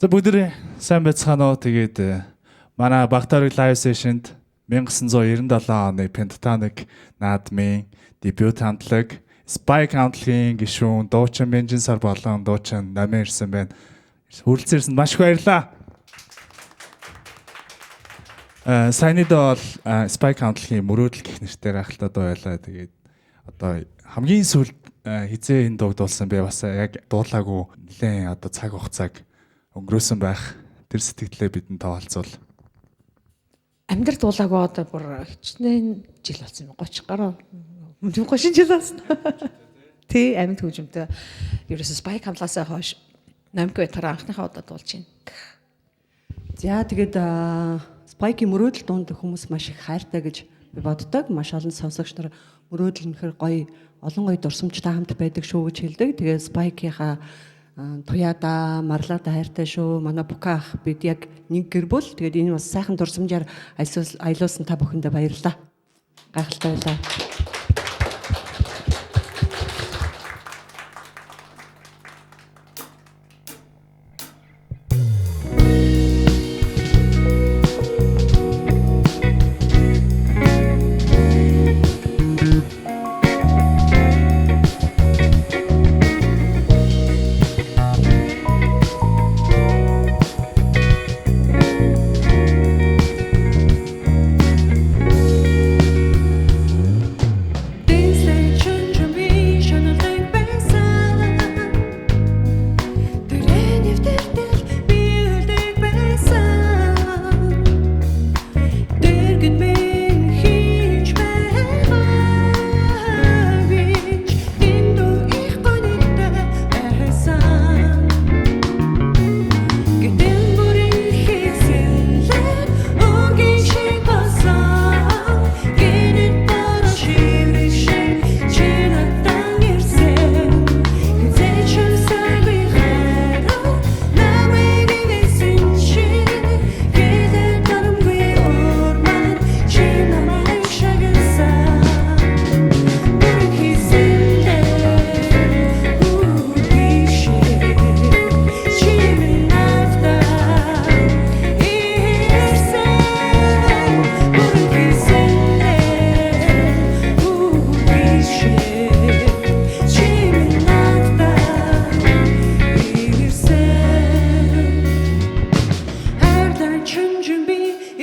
За бүгдээ сайн байцгаана уу. Тэгээд манай Багтаарыг лайв сешнд 1997 оны Pentatonix наадмын дебют хамтлаг Spike хамтлагийн гишүүн дуучин Бенжин Сар болон дуучин намын ирсэн байна. Хүрэлцээрсэнд маш их баярлалаа. Сайнид бол Spike хамтлагийн мөрөөдөл гэх нэртэй гахалтай дуу байлаа. Тэгээд одоо хамгийн сүүлд хизээ энэ дууг дуулсан бэ бас яг дуулаагүй нэлээд одоо цаг хугацааг өнгөрөөсөн байх. Тэр сэтгэлдээ бидэнд тоолцвол амьдрал дуулаагүй одоо бүр хичнээн жил болсон юм. 30 гаруй 30 жил болсон. Тэ амьд хөгжмөнтэй ерөөсө Spike хамтлагаас хойш намк байтараа анхныхаа удаа дуулж байна. За тэгээд Spike-ийн мөрөөдөл дунд хүмүүс маш их хайртай гэж би боддог. Маш олон сонсогч нар мөрөөдөл нөхөр гоё олон гоё дурсамжтай хамт байдаг шүү гэж хэлдэг. Тэгээд Spike-ийнхаа Туяда марлаада хайртай шүү. Манай Бука ах бид яг нэг гэр бүл. Тэгээд энэ бас сайхан дурсамжаар аялуулсан та бүхэндээ баярлалаа. Гайхалтай байлаа.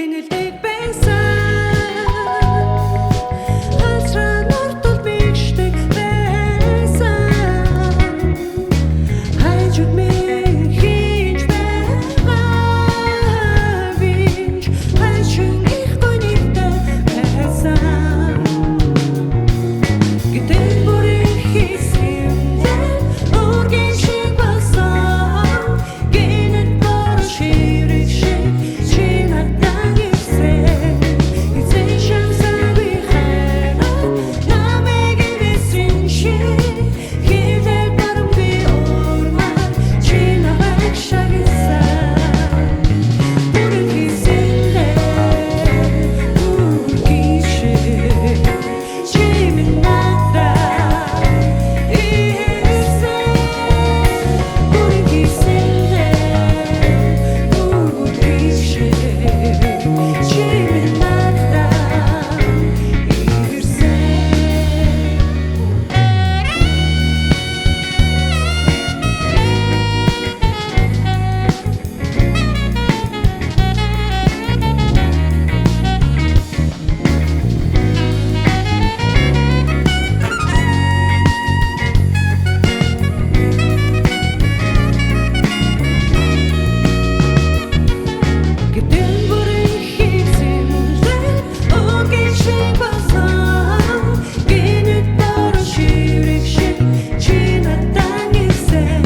инэлдэг байсан хасран ортол бишдэг байсан хайжуд минь хийж байгаа бич хайшин их гонигтэй байсан гэдэг бүрийн хийсэмлэн үргэн шиг болсон гинэт бор ширэг шиг чи надад ирсэн эцэг шансаби хайра намайг ирсэн шиг хийдэг барам би урмаа чи намайг шагсан бүрэн хийсэмлэн үргэн шиг чи минь надад ирсэн бүрэн хийсэмлэн үргэн шиг чи минь надад ирсэн гэдэг бүрийн хийсэмлэн үргэн шиг болсон гинэт бор ширэг шиг чи надад ирсэн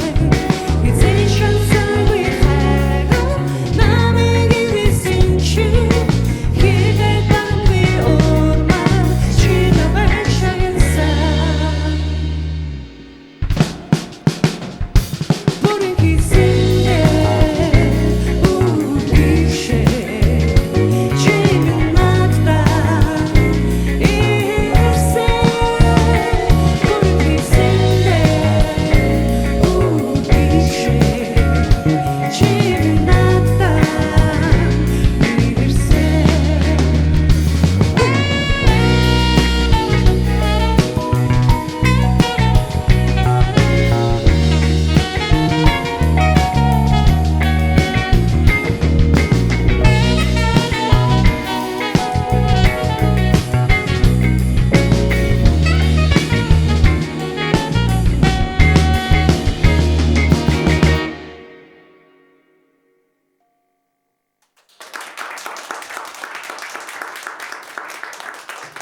эцэг шансаби хайра намайг ирсэн шиг хийдэг барам би урмаа чи намайг шагсан бүрэн хийсэмлэн үргэн шиг чи минь надад ирсэн бүрэн хийсэмлэн үргэн шиг чи минь надад ирсэн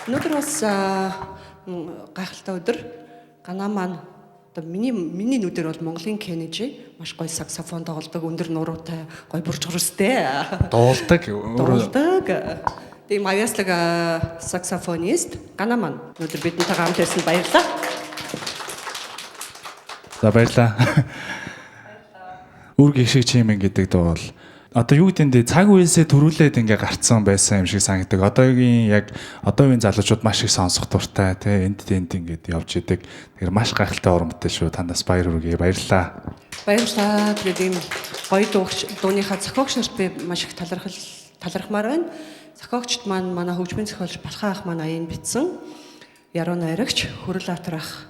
Өнөөдөр бас гайхалтай өдөр. Ганаа маань одоо миний нүдээр бол Монголын Кенежи маш гоё саксофон тоглодог, өндөр нуруутай, гоё бурж хөрстэй. Дуулдаг. Дуулдаг. Тийм аяслаг саксофонист Ганаа маань өнөөдөр бидэнтэй хамт ирсэнд баярлалаа. За баярлаа. Үр гişиг чимэн гэдэг дуу бол одоо юу гэдэг нь цаг үеэсээ төрүүлээд ингээ гарцсан байсан юм шиг санагдаг. Одоогийн яг одоогийн залуучууд маш их сонсох дуртай тий энд ингээд явж идэг. Тэгэхээр маш гайхалтай урамтай шүү. Танаас баяр хүргэе. Баярлалаа. Баярлалаа. Тэгээд ийм гоё дууныхаа зохиогч нарт би маш их талархмаар байна. Зохиогчд маань манай хөгжмийн зохиолч Балхан ах маань аян бичсэн. Яруу найрагч Хүрэл Атар ах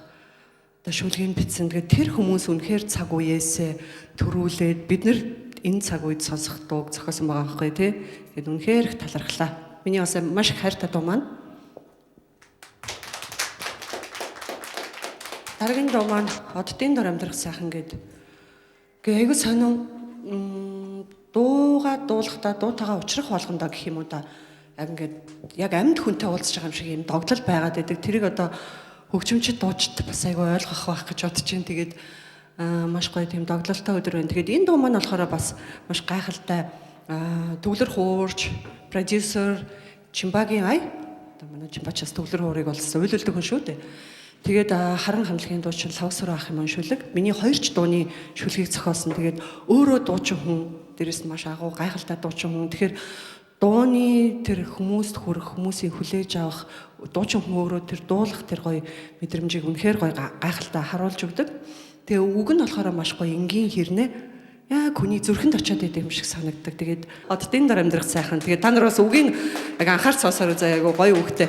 одоо шүлгийн бичсэн. Тэгээд тэр хүмүүс үнэхээр цаг үеэсээ төрүүлээд бид нар энэ цаг үед сонсох дууг зохиосон байгаа байхгүй тий. Тэгээд үнэхээр их талархлаа. Миний бас маш их хайртай дуу маань. Дараагийн дуу маань Оддын дор амьдрах сайхан гэдэг. Айгу сонин дуугаа дуулахдаа дуутайгаа учрах болгондоо гэх юм уу да. Яг ингээд яг амьд хүнтэй уулзж байгаа юм шиг юм догтлол байгаад байдаг. Тэрийг одоо хөгжимчд дуучид бас айгу ойлгох байх гэж бодож байна. Тэгээд маш гоё тийм доглолтой өдөр байна. Тэгээд энэ дуу маань болохоор бас маш гайхалтай төвлөр хуурч, продюсер Чимбагийн ай. Одоо манай Чимбачаас төвлөр хуурыг болсон уйлуулдаг хүн шүү дээ. Тэгээд харан хамтлагийн дуучин Лавсур ах юм шүлэг. Миний хоёр ч дууны шүлгийг зохиосон. Тэгээд өөрөө дуучин хүн, дээрэс нь маш агуу гайхалтай дуучин хүн. Тэгэхээр дууны тэр хүмүүст хүрэх, хүмүүсийг хүлээж авах, дуучин хүн өөрөө тэр дуулах тэр гоё мэдрэмжийг үнэхээр гоё гайхалтай харуулж өгдөг. Тэгээ үг нь болохоор маш гоё энгийн хэрнээ яг хүний зүрхэнд очиод идэм шиг санагддаг. Тэгээд Оддын дор амьдрах сайхан. Тэгээд та нар бас үгийн яг анхаарч сонсоор заяа гоё үгтэй.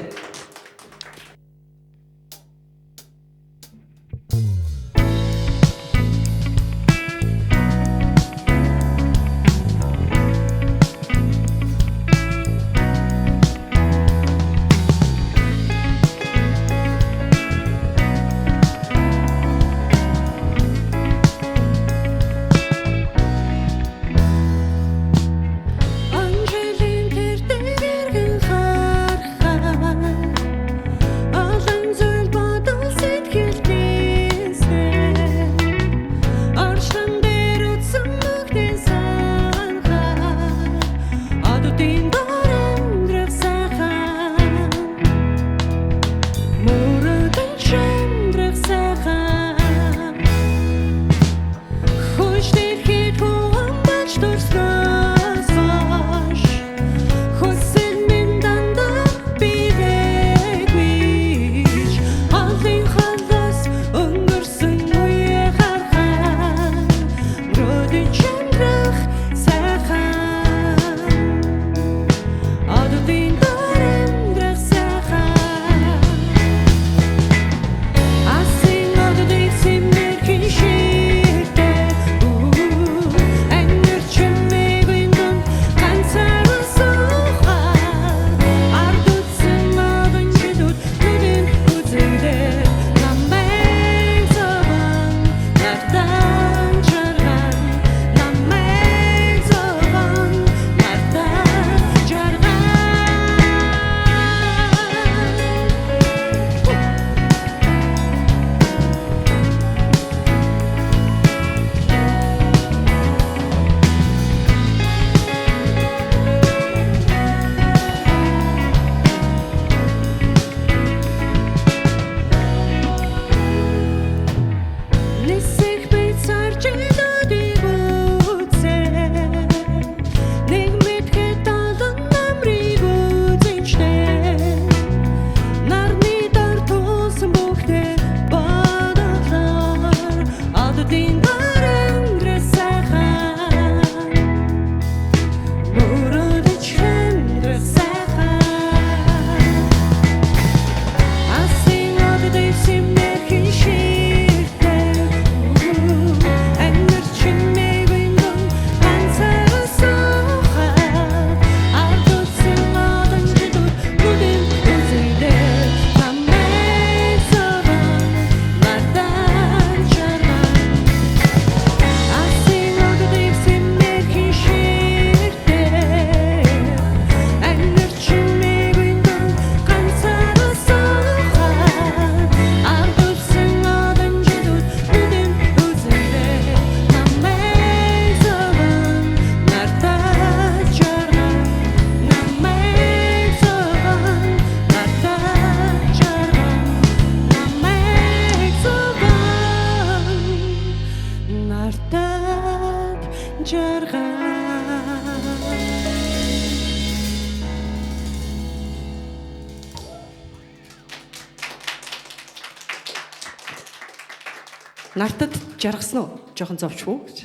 Нартад жаргасан уу? Жохон зовчгүй гэж.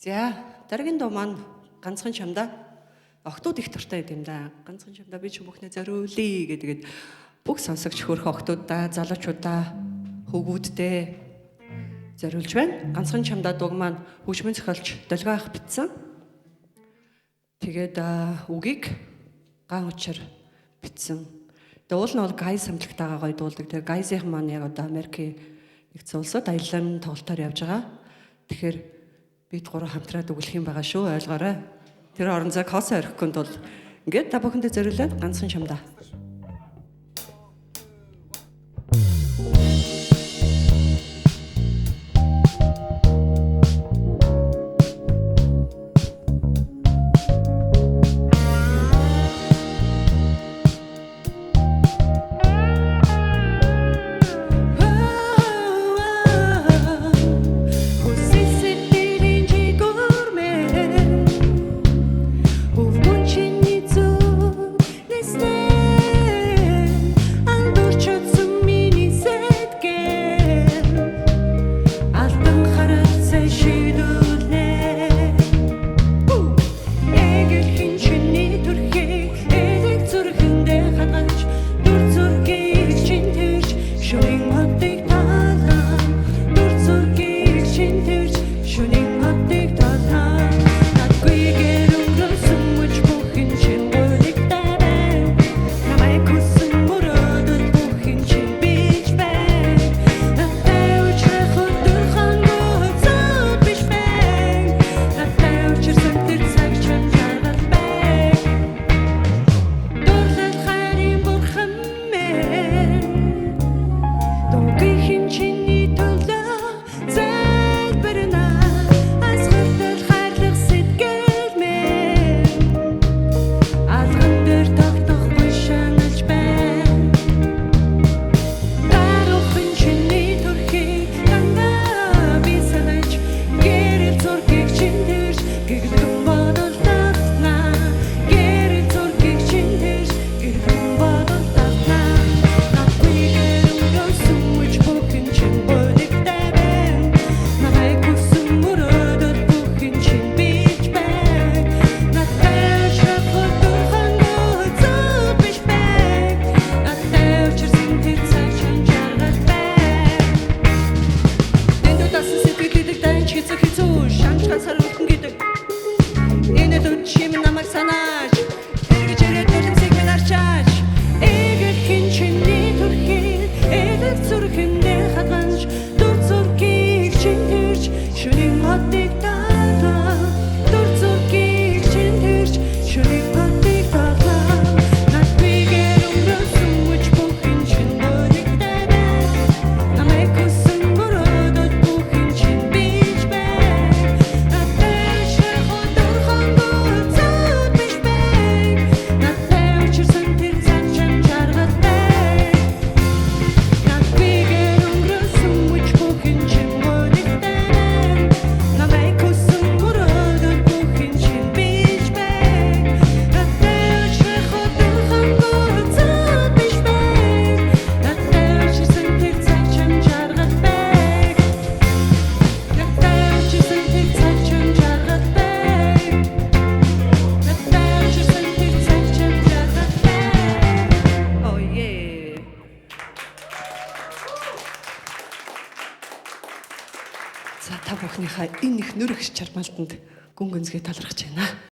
За, дараагийн дуу маань ганцхан чамда. Охтууд их дуртай юм да. Ганцхан чамда би ч бүхнээ зориулъя гэдэг. Бүх сонсогч хөрх охтуудаа, залуучуудаа, хөвгүүддээ зориулж байна. Ганцхан чамда дууг маань хөгжмийн зохиолч Долгой ах бичсэн. Тэгээд үгийг Ган Учир бичсэн. Тэгээ уул нь бол Гайз хамтлагтайгаа гоё дуулдаг. Тэгээ Гайзын маань яг одоо Америкийн нэгдсэн улсад аялан тоглолтоор явж байгаа. Тэгэхээр бид гурав хамтраад өглөх юм байгаа шүү, ойлгоорой. Тэр орон зайг хоосоо орхихгүй бол ингээд та бүхэндээ зориулаад ганцхан чамда. Stay охиныхаа энэ их нүрэх чармаалтанд гүн гүнзгий талархаж байна.